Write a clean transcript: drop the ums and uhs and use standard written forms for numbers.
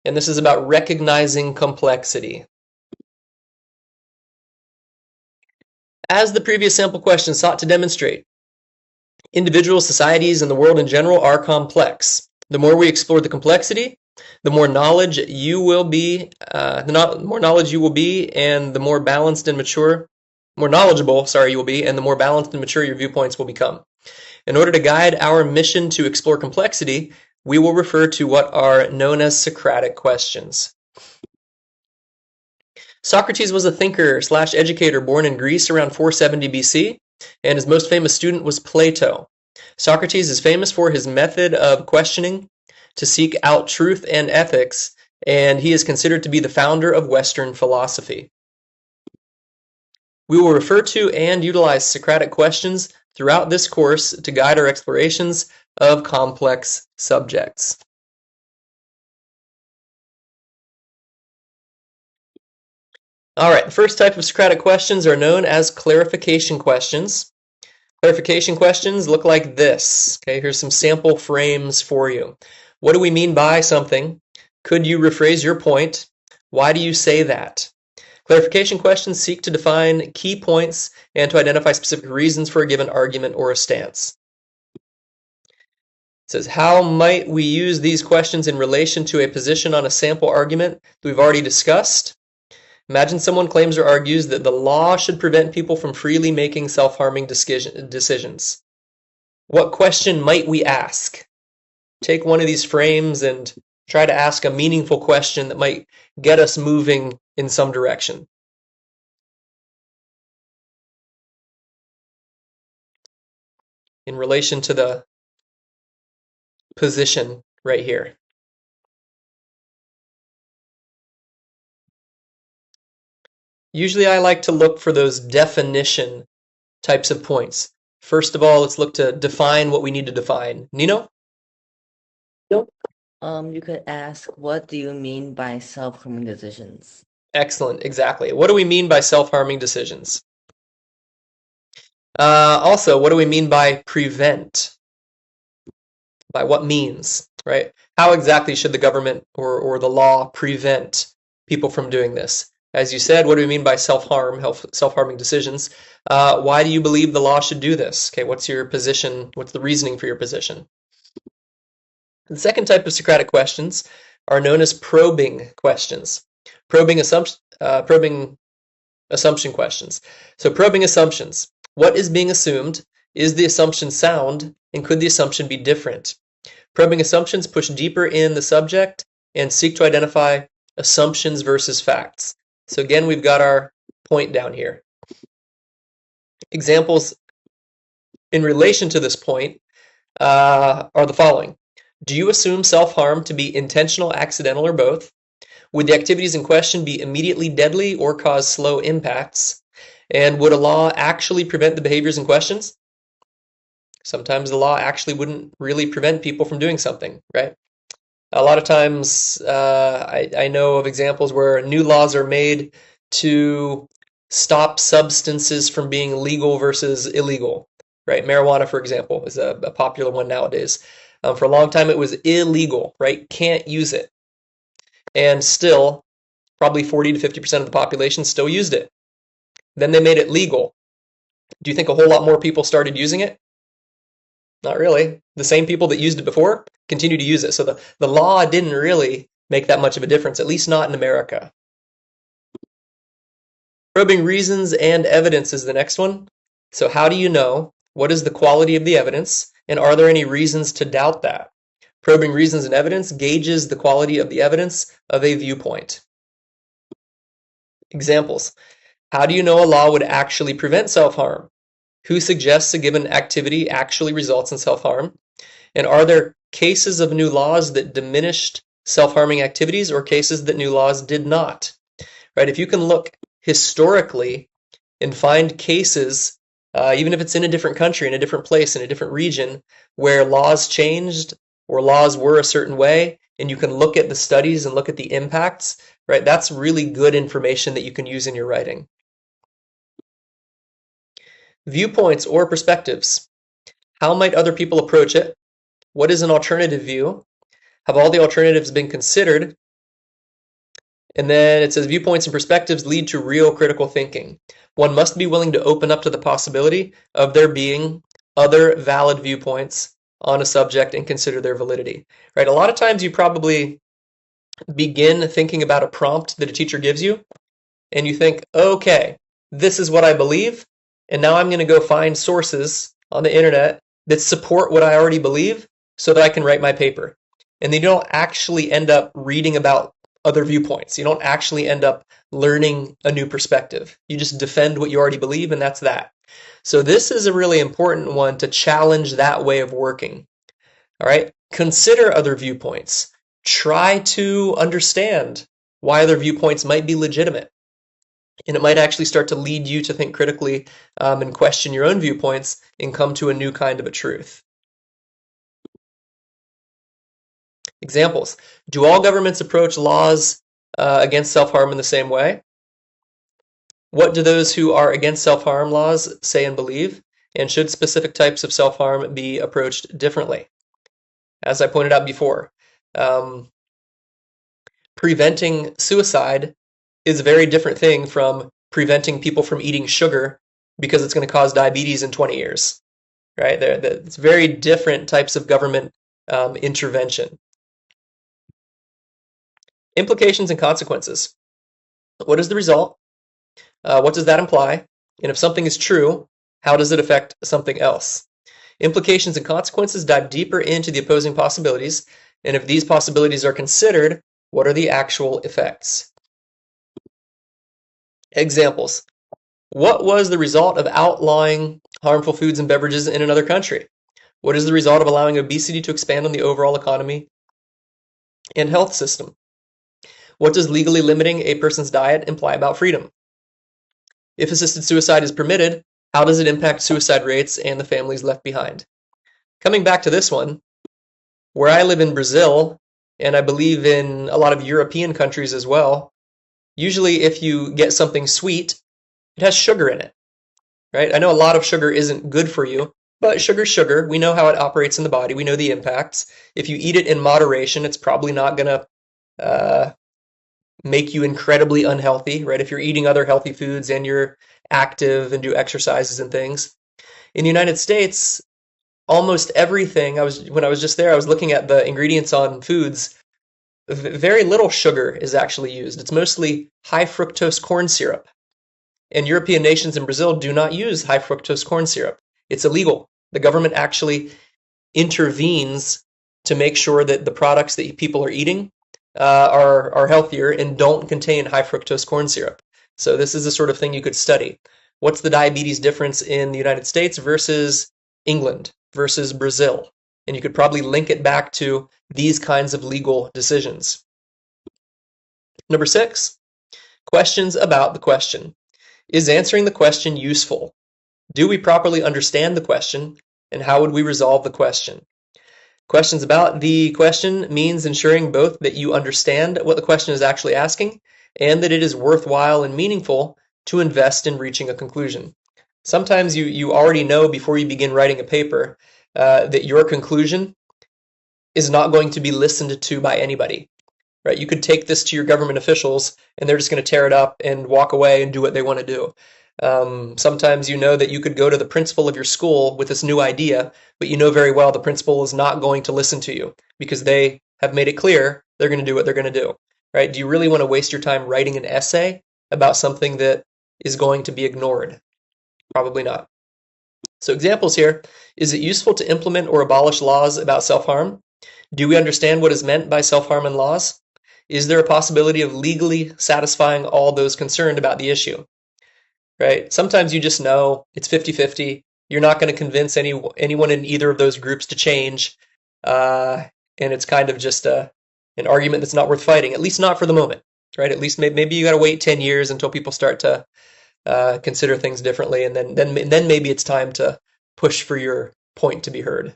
And this is about recognizing complexity. As the previous sample question sought to demonstrate, individuals, societies, and the world in general are complex. The more we explore the complexity, the more knowledge you will be, more knowledge you will be, and the more balanced and mature, more knowledgeable, sorry, you will be, and the more balanced and mature your viewpoints will become. In order to guide our mission to explore complexity, we will refer to what are known as Socratic questions. Socrates was a thinker/educator born in Greece around 470 BC, and his most famous student was Plato. Socrates is famous for his method of questioning to seek out truth and ethics, and he is considered to be the founder of Western philosophy. We will refer to and utilize Socratic questions throughout this course to guide our explorations of complex subjects. All right, the first type of Socratic questions are known as clarification questions. Clarification questions look like this. Okay, here's some sample frames for you. What do we mean by something? Could you rephrase your point? Why do you say that? Clarification questions seek to define key points and to identify specific reasons for a given argument or a stance. It says, how might we use these questions in relation to a position on a sample argument that we've already discussed? Imagine someone claims or argues that the law should prevent people from freely making self-harming decisions. What question might we ask? Take one of these frames and try to ask a meaningful question that might get us moving in some direction. In relation to the position right here. Usually I like to look for those definition types of points. First of all, let's look to define what we need to define. Nino? You could ask, what do you mean by self-harming decisions? Excellent, exactly. What do we mean by self-harming decisions? Also, what do we mean by prevent? By what means, right? How exactly should the government or the law prevent people from doing this? As you said, what do we mean by self-harming decisions? Why do you believe the law should do this? Okay, what's your position? What's the reasoning for your position? The second type of Socratic questions are known as probing questions. Probing assumption questions. So probing assumptions. What is being assumed? Is the assumption sound? And could the assumption be different? Probing assumptions push deeper in the subject and seek to identify assumptions versus facts. So again, we've got our point down here. Examples in relation to this point are the following. Do you assume self-harm to be intentional, accidental, or both? Would the activities in question be immediately deadly or cause slow impacts? And would a law actually prevent the behaviors in questions? Sometimes the law actually wouldn't really prevent people from doing something, right? A lot of times I know of examples where new laws are made to stop substances from being legal versus illegal, right? Marijuana, for example, is a popular one nowadays. For a long time it was illegal, right? Can't use it. And still, probably 40 to 50% of the population still used it. Then they made it legal. Do you think a whole lot more people started using it? Not really. The same people that used it before continue to use it. So the law didn't really make that much of a difference, at least not in America. Probing reasons and evidence is the next one. So how do you know? What is the quality of the evidence? And are there any reasons to doubt that? Probing reasons and evidence gauges the quality of the evidence of a viewpoint. Examples. How do you know a law would actually prevent self-harm? Who suggests a given activity actually results in self-harm? And are there cases of new laws that diminished self-harming activities or cases that new laws did not? Right? If you can look historically and find cases, even if it's in a different country, in a different place, in a different region, where laws changed or laws were a certain way, and you can look at the studies and look at the impacts, right? That's really good information that you can use in your writing. Viewpoints or perspectives. How might other people approach it? What is an alternative view? Have all the alternatives been considered? And then it says viewpoints and perspectives lead to real critical thinking. One must be willing to open up to the possibility of there being other valid viewpoints on a subject and consider their validity. Right? A lot of times you probably begin thinking about a prompt that a teacher gives you, and you think, okay, this is what I believe, and now I'm going to go find sources on the internet that support what I already believe so that I can write my paper. And then you don't actually end up reading about other viewpoints. You don't actually end up learning a new perspective. You just defend what you already believe, and that's that. So this is a really important one to challenge that way of working. All right, consider other viewpoints. Try to understand why other viewpoints might be legitimate. And it might actually start to lead you to think critically and question your own viewpoints and come to a new kind of a truth. Examples. Do all governments approach laws against self-harm in the same way? What do those who are against self-harm laws say and believe? And should specific types of self-harm be approached differently? As I pointed out before, preventing suicide is a very different thing from preventing people from eating sugar because it's going to cause diabetes in 20 years, right? It's very different types of government intervention. Implications and consequences. What is the result? What does that imply? And if something is true, how does it affect something else? Implications and consequences dive deeper into the opposing possibilities, and if these possibilities are considered, what are the actual effects? Examples. What was the result of outlawing harmful foods and beverages in another country? What is the result of allowing obesity to expand on the overall economy and health system? What does legally limiting a person's diet imply about freedom? If assisted suicide is permitted, how does it impact suicide rates and the families left behind? Coming back to this one, where I live in Brazil, and I believe in a lot of European countries as well, usually if you get something sweet, it has sugar in it, right? I know a lot of sugar isn't good for you, but sugar's sugar. We know how it operates in the body. We know the impacts. If you eat it in moderation, it's probably not going to make you incredibly unhealthy, right? If you're eating other healthy foods and you're active and do exercises and things. In the United States, almost everything, when I was just there, I was looking at the ingredients on foods. Very little sugar is actually used. It's mostly high fructose corn syrup. And European nations and Brazil do not use high fructose corn syrup. It's illegal. The government actually intervenes to make sure that the products that people are eating are healthier and don't contain high fructose corn syrup. So this is the sort of thing you could study. What's the diabetes difference in the United States versus England versus Brazil? And you could probably link it back to these kinds of legal decisions. Number 6, questions about the question. Is answering the question useful? Do we properly understand the question? And how would we resolve the question? Questions about the question means ensuring both that you understand what the question is actually asking and that it is worthwhile and meaningful to invest in reaching a conclusion. Sometimes you already know before you begin writing a paper that your conclusion is not going to be listened to by anybody. Right? You could take this to your government officials and they're just going to tear it up and walk away and do what they want to do. Sometimes you know that you could go to the principal of your school with this new idea, but you know very well the principal is not going to listen to you because they have made it clear they're going to do what they're going to do. Right? Do you really want to waste your time writing an essay about something that is going to be ignored? Probably not. So examples here. Is it useful to implement or abolish laws about self-harm? Do we understand what is meant by self-harm in laws? Is there a possibility of legally satisfying all those concerned about the issue? Right? Sometimes you just know it's 50-50. You're not going to convince anyone in either of those groups to change. And it's kind of just an argument that's not worth fighting, at least not for the moment. Right? At least maybe you got to wait 10 years until people start to consider things differently. And then maybe it's time to push for your point to be heard.